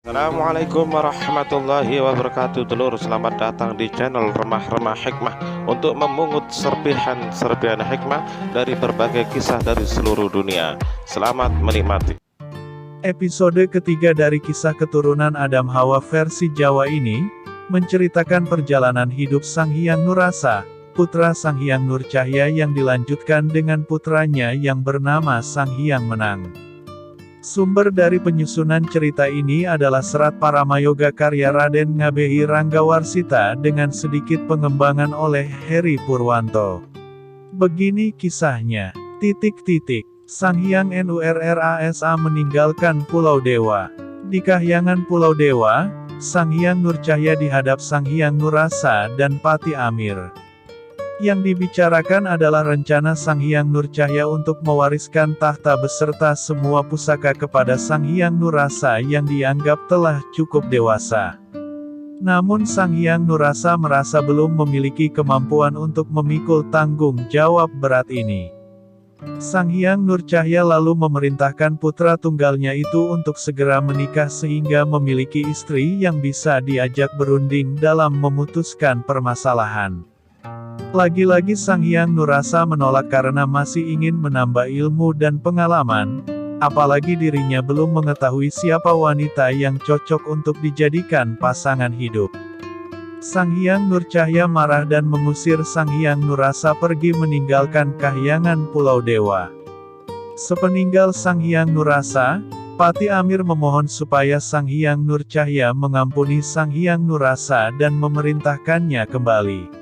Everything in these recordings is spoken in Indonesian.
Assalamualaikum warahmatullahi wabarakatuh. Telur, selamat datang di channel Remah-Remah Hikmah untuk memungut serpihan hikmah dari berbagai kisah dari seluruh dunia. Selamat menikmati. Episode ketiga dari kisah keturunan Adam Hawa versi Jawa ini, menceritakan perjalanan hidup Sang Hyang Nurasa, putra Sang Hyang Nurcahya yang dilanjutkan dengan putranya yang bernama Sang Hyang Menang. Sumber dari penyusunan cerita ini adalah Serat Paramayoga karya Raden Ngabehi Ranggawarsita dengan sedikit pengembangan oleh Heri Purwanto. Begini kisahnya. Sang Hyang Nurrasa meninggalkan Pulau Dewa. Di kahyangan Pulau Dewa, Sang Hyang Nurcahya dihadap Sang Hyang Nurasa dan Pati Amir. Yang dibicarakan adalah rencana Sang Hyang Nurcahya untuk mewariskan tahta beserta semua pusaka kepada Sang Hyang Nurasa yang dianggap telah cukup dewasa. Namun Sang Hyang Nurasa merasa belum memiliki kemampuan untuk memikul tanggung jawab berat ini. Sang Hyang Nurcahya lalu memerintahkan putra tunggalnya itu untuk segera menikah sehingga memiliki istri yang bisa diajak berunding dalam memutuskan permasalahan. Lagi-lagi Sang Hyang Nurasa menolak karena masih ingin menambah ilmu dan pengalaman, apalagi dirinya belum mengetahui siapa wanita yang cocok untuk dijadikan pasangan hidup. Sang Hyang Nurcahya marah dan mengusir Sang Hyang Nurasa pergi meninggalkan kahyangan Pulau Dewa. Sepeninggal Sang Hyang Nurasa, Pati Amir memohon supaya Sang Hyang Nurcahya mengampuni Sang Hyang Nurasa dan memerintahkannya kembali.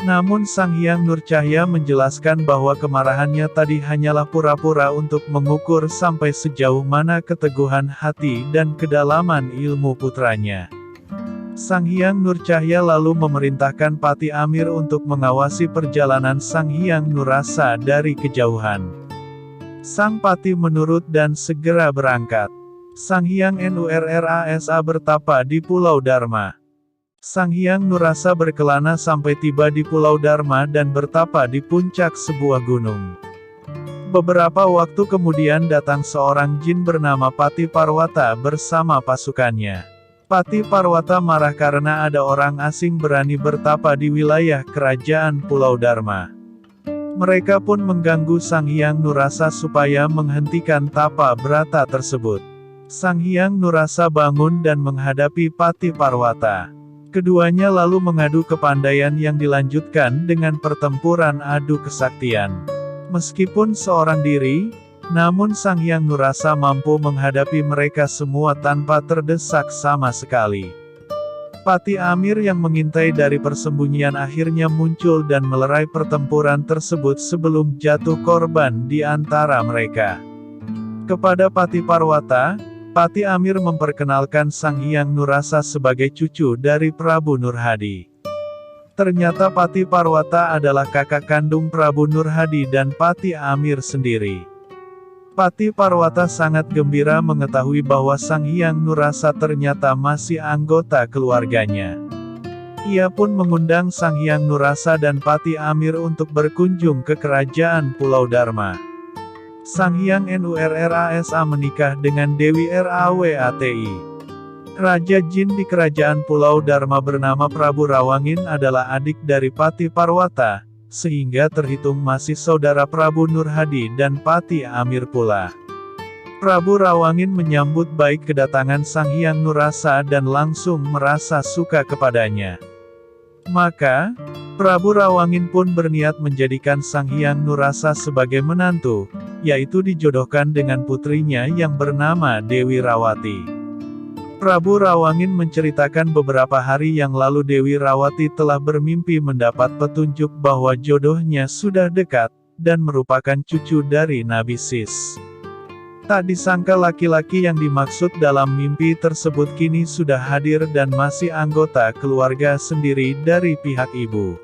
Namun Sang Hyang Nurcahya menjelaskan bahwa kemarahannya tadi hanyalah pura-pura untuk mengukur sampai sejauh mana keteguhan hati dan kedalaman ilmu putranya. Sang Hyang Nurcahya lalu memerintahkan Pati Amir untuk mengawasi perjalanan Sang Hyang Nurasa dari kejauhan. Sang Pati menurut dan segera berangkat. Sang Hyang Nurrasa bertapa di Pulau Dharma. Sang Hyang Nurasa berkelana sampai tiba di Pulau Dharma dan bertapa di puncak sebuah gunung. Beberapa waktu kemudian datang seorang jin bernama Pati Parwata bersama pasukannya. Pati Parwata marah karena ada orang asing berani bertapa di wilayah kerajaan Pulau Dharma. Mereka pun mengganggu Sang Hyang Nurasa supaya menghentikan tapa berata tersebut. Sang Hyang Nurasa bangun dan menghadapi Pati Parwata. Keduanya lalu mengadu kepandaian yang dilanjutkan dengan pertempuran adu kesaktian. Meskipun seorang diri, namun Sang Hyang Nurasa mampu menghadapi mereka semua tanpa terdesak sama sekali. Pati Amir yang mengintai dari persembunyian akhirnya muncul dan melerai pertempuran tersebut sebelum jatuh korban di antara mereka. Kepada Pati Parwata, Pati Amir memperkenalkan Sang Hyang Nurasa sebagai cucu dari Prabu Nurhadi. Ternyata Pati Parwata adalah kakak kandung Prabu Nurhadi dan Pati Amir sendiri. Pati Parwata sangat gembira mengetahui bahwa Sang Hyang Nurasa ternyata masih anggota keluarganya. Ia pun mengundang Sang Hyang Nurasa dan Pati Amir untuk berkunjung ke kerajaan Pulau Dharma. Sang Hyang Nurrasa menikah dengan Dewi Rawati. Raja Jin di kerajaan Pulau Dharma bernama Prabu Rawangin adalah adik dari Pati Parwata, sehingga terhitung masih saudara Prabu Nurhadi dan Pati Amir pula. Prabu Rawangin menyambut baik kedatangan Sang Hyang Nurasa dan langsung merasa suka kepadanya. Maka, Prabu Rawangin pun berniat menjadikan Sang Hyang Nurasa sebagai menantu, yaitu dijodohkan dengan putrinya yang bernama Dewi Rawati. Prabu Rawangin menceritakan beberapa hari yang lalu Dewi Rawati telah bermimpi mendapat petunjuk bahwa jodohnya sudah dekat, dan merupakan cucu dari Nabi Sis. Tak disangka laki-laki yang dimaksud dalam mimpi tersebut kini sudah hadir dan masih anggota keluarga sendiri dari pihak ibu.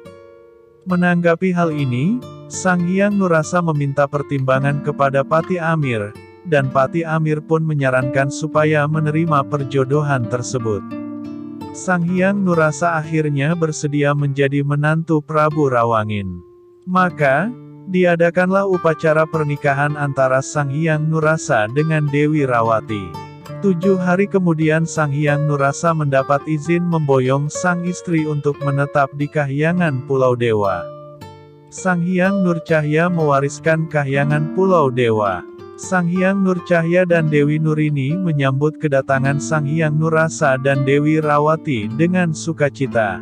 Menanggapi hal ini, Sang Hyang Nurasa meminta pertimbangan kepada Pati Amir, dan Pati Amir pun menyarankan supaya menerima perjodohan tersebut. Sang Hyang Nurasa akhirnya bersedia menjadi menantu Prabu Rawangin. Maka, diadakanlah upacara pernikahan antara Sang Hyang Nurasa dengan Dewi Rawati. 7 hari kemudian Sang Hyang Nurasa mendapat izin memboyong sang istri untuk menetap di Kahyangan Pulau Dewa. Sang Hyang Nurcahya mewariskan Kahyangan Pulau Dewa. Sang Hyang Nurcahya dan Dewi Nurini menyambut kedatangan Sang Hyang Nurasa dan Dewi Rawati dengan sukacita.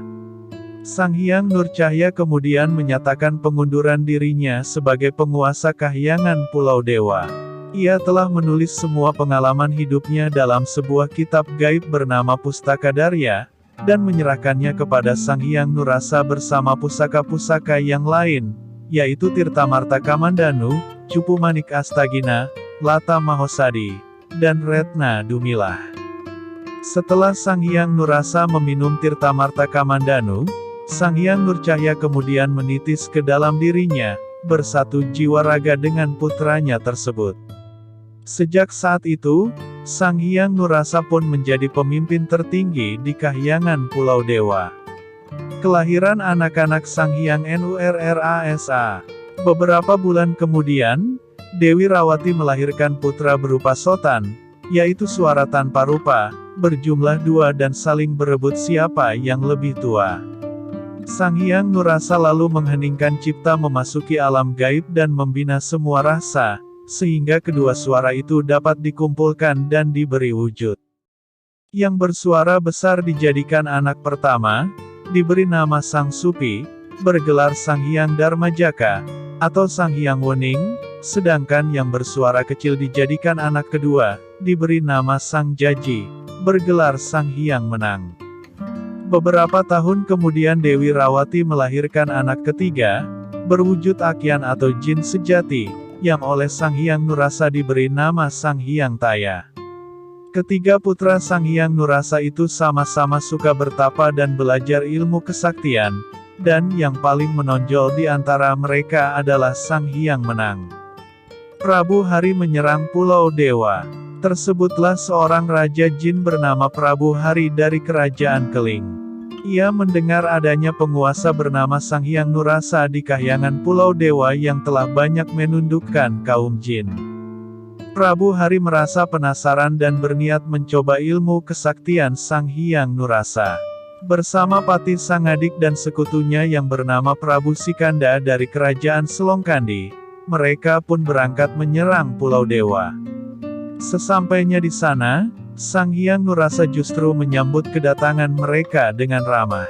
Sang Hyang Nurcahya kemudian menyatakan pengunduran dirinya sebagai penguasa Kahyangan Pulau Dewa. Ia telah menulis semua pengalaman hidupnya dalam sebuah kitab gaib bernama Pustaka Darya, dan menyerahkannya kepada Sang Hyang Nurasa bersama pusaka-pusaka yang lain, yaitu Tirtamarta Kamandanu, Cupu Manik Astagina, Lata Mahosadi, dan Retna Dumilah. Setelah Sang Hyang Nurasa meminum Tirtamarta Kamandanu, Sang Hyang Nurcahya kemudian menitis ke dalam dirinya, bersatu jiwa raga dengan putranya tersebut. Sejak saat itu, Sang Hyang Nurasa pun menjadi pemimpin tertinggi di Kahyangan Pulau Dewa. Kelahiran anak-anak Sang Hyang Nurrasa. Beberapa bulan kemudian, Dewi Rawati melahirkan putra berupa Sotan, yaitu suara tanpa rupa, berjumlah 2 dan saling berebut siapa yang lebih tua. Sang Hyang Nurasa lalu mengheningkan cipta memasuki alam gaib dan membina semua rasa, sehingga kedua suara itu dapat dikumpulkan dan diberi wujud. Yang bersuara besar dijadikan anak pertama, diberi nama Sang Supi, bergelar Sang Hyang Darmajaka, atau Sang Hyang Wening, sedangkan yang bersuara kecil dijadikan anak kedua, diberi nama Sang Jaji, bergelar Sang Hyang Menang. Beberapa tahun kemudian Dewi Rawati melahirkan anak ketiga, berwujud Akyan atau jin sejati, yang oleh Sang Hyang Nurasa diberi nama Sang Hyang Taya. Ketiga putra Sang Hyang Nurasa itu sama-sama suka bertapa dan belajar ilmu kesaktian, dan yang paling menonjol di antara mereka adalah Sang Hyang Menang. Prabu Hari menyerang Pulau Dewa. Tersebutlah seorang raja jin bernama Prabu Hari dari Kerajaan Keling. Ia mendengar adanya penguasa bernama Sang Hyang Nurasa di Kahyangan Pulau Dewa yang telah banyak menundukkan kaum jin. Prabu Hari merasa penasaran dan berniat mencoba ilmu kesaktian Sang Hyang Nurasa. Bersama Pati Sangadik dan sekutunya yang bernama Prabu Sikanda dari Kerajaan Selongkandi, mereka pun berangkat menyerang Pulau Dewa. Sesampainya di sana, Sang Hyang Nurasa justru menyambut kedatangan mereka dengan ramah.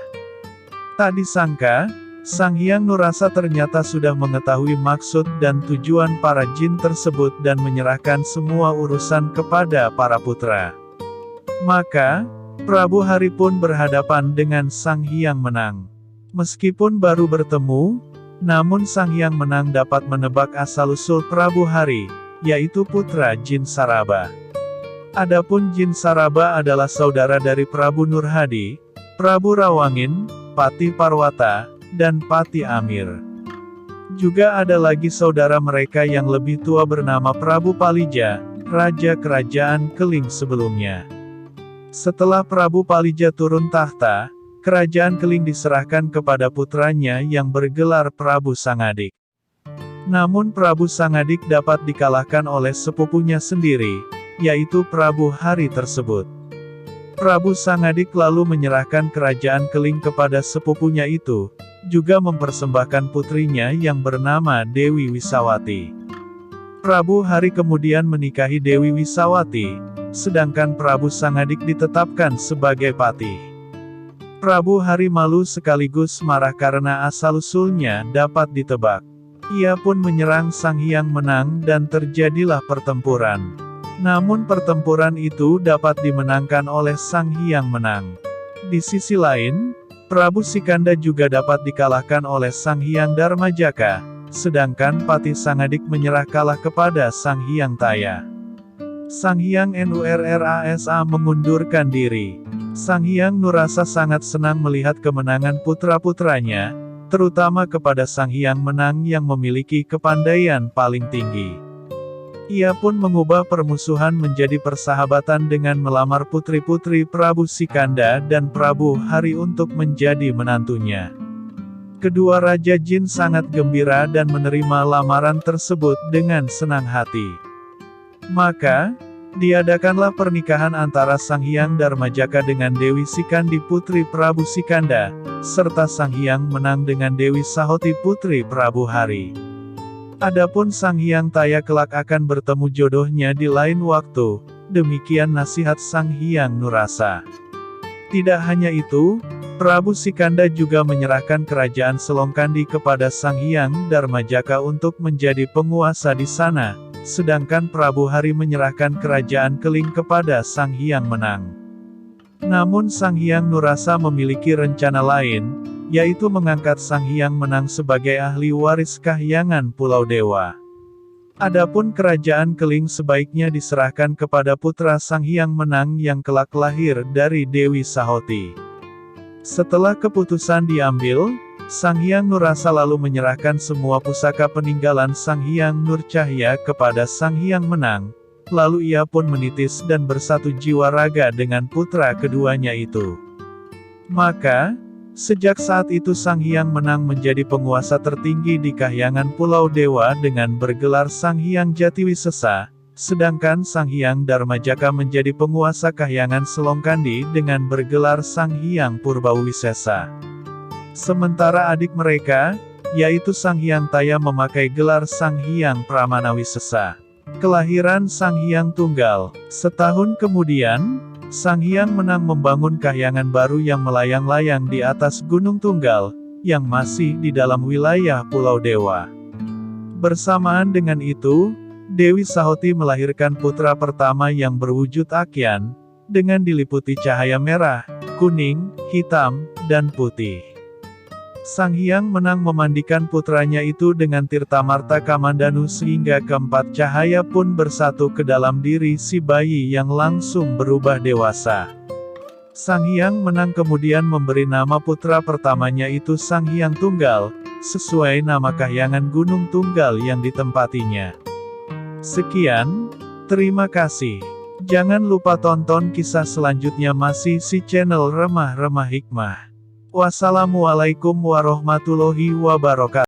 Tak disangka, Sang Hyang Nurasa ternyata sudah mengetahui maksud dan tujuan para jin tersebut dan menyerahkan semua urusan kepada para putra. Maka, Prabu Hari pun berhadapan dengan Sang Hyang Menang. Meskipun baru bertemu, namun Sang Hyang Menang dapat menebak asal-usul Prabu Hari, yaitu putra Jin Saraba. Adapun Jin Saraba adalah saudara dari Prabu Nurhadi, Prabu Rawangin, Pati Parwata, dan Pati Amir. Juga ada lagi saudara mereka yang lebih tua bernama Prabu Palija, Raja Kerajaan Keling sebelumnya. Setelah Prabu Palija turun tahta, Kerajaan Keling diserahkan kepada putranya yang bergelar Prabu Sangadik. Namun Prabu Sangadik dapat dikalahkan oleh sepupunya sendiri, yaitu Prabu Hari tersebut. Prabu Sangadik lalu menyerahkan Kerajaan Keling kepada sepupunya itu, juga mempersembahkan putrinya yang bernama Dewi Wisawati. Prabu Hari kemudian menikahi Dewi Wisawati, sedangkan Prabu Sangadik ditetapkan sebagai patih. Prabu Hari malu sekaligus marah karena asal-usulnya dapat ditebak. Ia pun menyerang Sang Hyang Menang dan terjadilah pertempuran. Namun pertempuran itu dapat dimenangkan oleh Sang Hyang Menang. Di sisi lain, Prabu Sikanda juga dapat dikalahkan oleh Sang Hyang Darmajaka, sedangkan Pati Sangadik menyerah kalah kepada Sang Hyang Taya. Sang Hyang Nurrasa mengundurkan diri. Sang Hyang Nurasa sangat senang melihat kemenangan putra-putranya, terutama kepada Sang Hyang Menang yang memiliki kepandaian paling tinggi. Ia pun mengubah permusuhan menjadi persahabatan dengan melamar putri-putri Prabu Sikanda dan Prabu Hari untuk menjadi menantunya. Kedua Raja Jin sangat gembira dan menerima lamaran tersebut dengan senang hati. Maka, Diadakanlah pernikahan antara Sang Hyang Darmajaka dengan Dewi Sikandi putri Prabu Sikanda, serta Sang Hyang Menang dengan Dewi Sahoti putri Prabu Hari. Adapun Sang Hyang Taya kelak akan bertemu jodohnya di lain waktu, demikian nasihat Sang Hyang Nurasa. Tidak hanya itu, Prabu Sikanda juga menyerahkan kerajaan Selongkandi kepada Sang Hyang Darmajaka untuk menjadi penguasa di sana, sedangkan Prabu Hari menyerahkan kerajaan Keling kepada Sang Hyang Menang. Namun Sang Hyang Nurasa memiliki rencana lain, yaitu mengangkat Sang Hyang Menang sebagai ahli waris Kahyangan Pulau Dewa. Adapun kerajaan Keling sebaiknya diserahkan kepada putra Sang Hyang Menang yang kelak lahir dari Dewi Sahoti. Setelah keputusan diambil, Sang Hyang Nurasa lalu menyerahkan semua pusaka peninggalan Sang Hyang Nurcahya kepada Sang Hyang Menang, lalu ia pun menitis dan bersatu jiwa raga dengan putra keduanya itu. Maka, sejak saat itu Sang Hyang Menang menjadi penguasa tertinggi di Kahyangan Pulau Dewa dengan bergelar Sang Hyang Jatiwisesa, sedangkan Sang Hyang Darmajaka menjadi penguasa Kahyangan Selongkandi dengan bergelar Sang Hyang Purbawisesa. Sementara adik mereka, yaitu Sang Hyang Taya memakai gelar Sang Hyang Pramanawisesa. Kelahiran Sang Hyang Tunggal. Setahun kemudian, Sang Hyang Menang membangun kahyangan baru yang melayang-layang di atas Gunung Tunggal, yang masih di dalam wilayah Pulau Dewa. Bersamaan dengan itu, Dewi Sahoti melahirkan putra pertama yang berwujud akyan, dengan diliputi cahaya merah, kuning, hitam, dan putih. Sang Hyang Menang memandikan putranya itu dengan Tirtamarta Kamandanu sehingga keempat cahaya pun bersatu ke dalam diri si bayi yang langsung berubah dewasa. Sang Hyang Menang kemudian memberi nama putra pertamanya itu Sang Hyang Tunggal, sesuai nama kahyangan Gunung Tunggal yang ditempatinya. Sekian, terima kasih. Jangan lupa tonton kisah selanjutnya masih di channel Remah-Remah Hikmah. Wassalamualaikum warahmatullahi wabarakatuh.